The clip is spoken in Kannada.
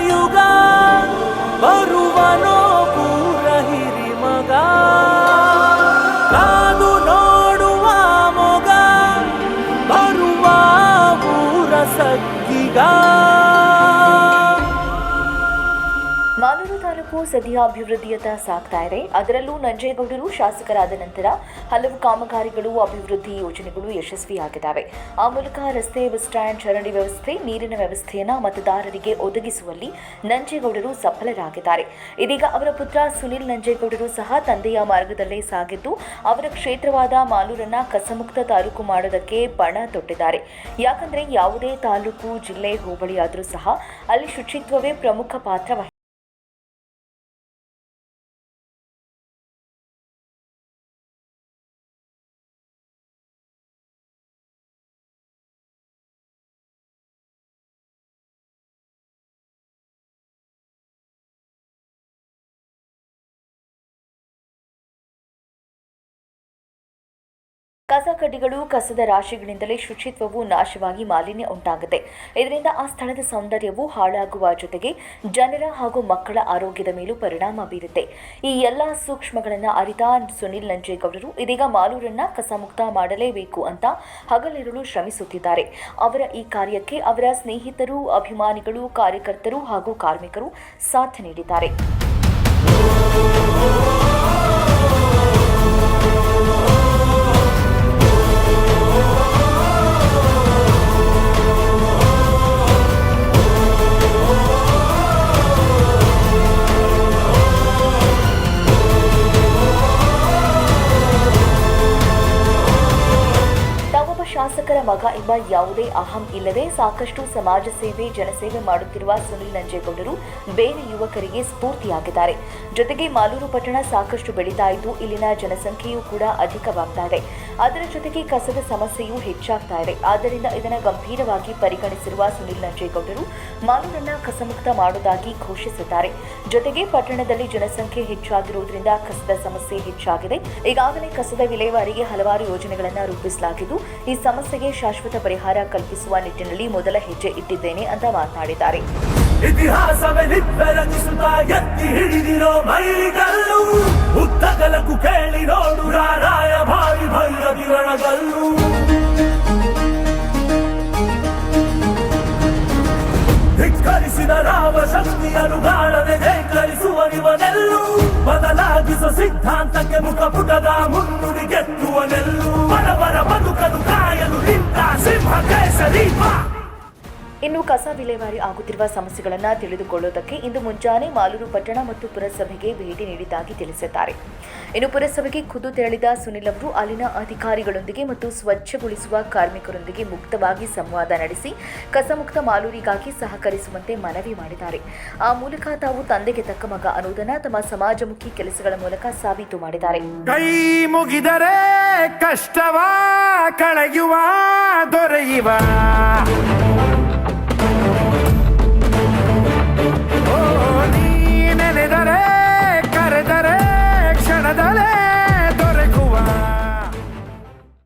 ಯುಗ ಬರುವನೋ ಪೂರ ಹಿರಿಮಗ ಕಾದು ನೋಡುವ ಮೊಗ ಬರುವ ಊರ ಸಗ್ಗಿಗ. ಮಾಲೂರು ತಾಲೂಕು ಸದ್ಯ ಅಭಿವೃದ್ಧಿಯತ್ತ ಸಾಗ್ತಾ ಇದೆ. ಅದರಲ್ಲೂ ನಂಜೇಗೌಡರು ಶಾಸಕರಾದ ನಂತರ ಹಲವು ಕಾಮಗಾರಿಗಳು, ಅಭಿವೃದ್ಧಿ ಯೋಜನೆಗಳು ಯಶಸ್ವಿಯಾಗಿದ್ದಾವೆ. ಆ ಮೂಲಕ ರಸ್ತೆ, ಬಸ್ ಸ್ಟ್ಯಾಂಡ್, ಚರಂಡಿ ವ್ಯವಸ್ಥೆ, ನೀರಿನ ವ್ಯವಸ್ಥೆಯನ್ನು ಮತದಾರರಿಗೆ ಒದಗಿಸುವಲ್ಲಿ ನಂಜೇಗೌಡರು ಸಫಲರಾಗಿದ್ದಾರೆ. ಇದೀಗ ಅವರ ಪುತ್ರ ಸುನಿಲ್ ನಂಜೇಗೌಡರು ಸಹ ತಂದೆಯ ಮಾರ್ಗದಲ್ಲೇ ಸಾಗಿದ್ದು ಅವರ ಕ್ಷೇತ್ರವಾದ ಮಾಲೂರನ್ನ ಕಸಮುಕ್ತ ತಾಲೂಕು ಮಾಡೋದಕ್ಕೆ ಪಣ ತೊಟ್ಟಿದ್ದಾರೆ. ಯಾಕಂದ್ರೆ ಯಾವುದೇ ತಾಲೂಕು, ಜಿಲ್ಲೆ, ಹೋಬಳಿ ಆದರೂ ಸಹ ಅಲ್ಲಿ ಶುಚಿತ್ವವೇ ಪ್ರಮುಖ ಪಾತ್ರ ಕಸ ಕಡ್ಡಿಗಳು, ಕಸದ ರಾಶಿಗಳಿಂದಲೇ ಶುಚಿತ್ವವು ನಾಶವಾಗಿ ಮಾಲಿನ್ಯ ಉಂಟಾಗುತ್ತೆ. ಇದರಿಂದ ಆ ಸ್ಥಳದ ಸೌಂದರ್ಯವು ಹಾಳಾಗುವ ಜೊತೆಗೆ ಜನರ ಹಾಗೂ ಮಕ್ಕಳ ಆರೋಗ್ಯದ ಮೇಲೂ ಪರಿಣಾಮ ಬೀರುತ್ತೆ. ಈ ಎಲ್ಲ ಸೂಕ್ಷ್ಮಗಳನ್ನು ಅರಿತ ಸುನಿಲ್ ನಂಜೇಗೌಡರು ಇದೀಗ ಮಾಲೂರನ್ನ ಕಸಮುಕ್ತ ಮಾಡಲೇಬೇಕು ಅಂತ ಹಗಲಿರುಳು ಶ್ರಮಿಸುತ್ತಿದ್ದಾರೆ. ಅವರ ಈ ಕಾರ್ಯಕ್ಕೆ ಅವರ ಸ್ನೇಹಿತರು, ಅಭಿಮಾನಿಗಳು, ಕಾರ್ಯಕರ್ತರು ಹಾಗೂ ಕಾರ್ಮಿಕರು ಸಾಥ್ ನೀಡಿದ್ದಾರೆ. ಶಾಸಕರ ಮಗ ಎಂಬ ಯಾವುದೇ ಅಹಂ ಇಲ್ಲದೆ ಸಾಕಷ್ಟು ಸಮಾಜ ಸೇವೆ, ಜನಸೇವೆ ಮಾಡುತ್ತಿರುವ ಸುನಿಲ್ ನಂಜೇಗೌಡರು ಬೇರೆ ಯುವಕರಿಗೆ ಸ್ಫೂರ್ತಿಯಾಗಿದ್ದಾರೆ. ಜೊತೆಗೆ ಮಾಲೂರು ಪಟ್ಟಣ ಸಾಕಷ್ಟು ಬೆಳೀತಾ ಇದ್ದು ಇಲ್ಲಿನ ಜನಸಂಖ್ಯೆಯೂ ಕೂಡ ಅಧಿಕವಾಗ್ತಾ ಇದೆ. ಅದರ ಜೊತೆಗೆ ಕಸದ ಸಮಸ್ಯೆಯೂ ಹೆಚ್ಚಾಗ್ತಾ ಇದೆ. ಆದ್ದರಿಂದ ಇದನ್ನು ಗಂಭೀರವಾಗಿ ಪರಿಗಣಿಸಿರುವ ಸುನಿಲ್ ನಂಜೇಗೌಡರು ಮಾಲೂರನ್ನ ಕಸಮುಕ್ತ ಮಾಡುವುದಾಗಿ ಘೋಷಿಸಿದ್ದಾರೆ. ಜೊತೆಗೆ ಪಟ್ಟಣದಲ್ಲಿ ಜನಸಂಖ್ಯೆ ಹೆಚ್ಚಾಗಿರುವುದರಿಂದ ಕಸದ ಸಮಸ್ಯೆ ಹೆಚ್ಚಾಗಿದೆ. ಈಗಾಗಲೇ ಕಸದ ವಿಲೇವಾರಿಗೆ ಹಲವಾರು ಯೋಜನೆಗಳನ್ನು ರೂಪಿಸಲಾಗಿದ್ದು ಈ ಸಮಸ್ಯೆಗೆ ಶಾಶ್ವತ ಪರಿಹಾರ ಕಲ್ಪಿಸುವ ನಿಟ್ಟಿನಲ್ಲಿ ಮೊದಲ ಹೆಜ್ಜೆ ಇಟ್ಟಿದ್ದೇನೆ ಅಂತ ಮಾತನಾಡಿದ್ದಾರೆ. ಇತಿಹಾಸವೇ ಬೆರಗಿಸುತ್ತಾ ಎತ್ತಿ ಹಿಡಿದಿರೋ ಮೈಲಿಗಲ್ಲು ಉದ್ದಗಲಕ್ಕೂ ಕೇಳಿ ನೋಡು ರಾರಾಯ ಭಾರಿ ಭೈರಗಿರಣಗಲ್ಲು. ಧಿಕ್ಕರಿಸಿದ ರಾಮ ಶಕ್ತಿಯನ್ನು ಗಾಳದೆ ಧಿಕ್ಕರಿಸುವನಿವನೆಲ್ಲು ಬದಲಾಗಿಸುವ ಸಿದ್ಧಾಂತಕ್ಕೆ ಮುಖಪುಟದ ಮುನ್ನುಡಿ ಗೆತ್ತುವನೆಲ್ಲು ಬಡವರ ಬದುಕಲು ಕಾಯಲು ನಿಂತ ಸಿಂಹ ಕೇಸರಿ. ಇನ್ನು ಕಸ ವಿಲೇವಾರಿ ಆಗುತ್ತಿರುವ ಸಮಸ್ಯೆಗಳನ್ನು ತಿಳಿದುಕೊಳ್ಳುವುದಕ್ಕೆ ಇಂದು ಮುಂಜಾನೆ ಮಾಲೂರು ಪಟ್ಟಣ ಮತ್ತು ಪುರಸಭೆಗೆ ಭೇಟಿ ನೀಡಿದ್ದಾಗಿ ತಿಳಿಸಿದ್ದಾರೆ. ಇನ್ನು ಪುರಸಭೆಗೆ ಖುದ್ದು ತೆರಳಿದ ಸುನಿಲ್ ಅವರು ಅಲ್ಲಿನ ಅಧಿಕಾರಿಗಳೊಂದಿಗೆ ಮತ್ತು ಸ್ವಚ್ಛಗೊಳಿಸುವ ಕಾರ್ಮಿಕರೊಂದಿಗೆ ಮುಕ್ತವಾಗಿ ಸಂವಾದ ನಡೆಸಿ ಕಸಮುಕ್ತ ಮಾಲೂರಿಗಾಗಿ ಸಹಕರಿಸುವಂತೆ ಮನವಿ ಮಾಡಿದ್ದಾರೆ. ಆ ಮೂಲಕ ತಾವು ತಂದೆಗೆ ತಕ್ಕ ಮಗ ಅನ್ನುವುದನ್ನು ತಮ್ಮ ಸಮಾಜಮುಖಿ ಕೆಲಸಗಳ ಮೂಲಕ ಸಾಬೀತು ಮಾಡಿದ್ದಾರೆ. ಕೈ ಮುಗಿದರೆ ಕಷ್ಟವ ಕಳೆಯುವ ದೊರೆಯುವ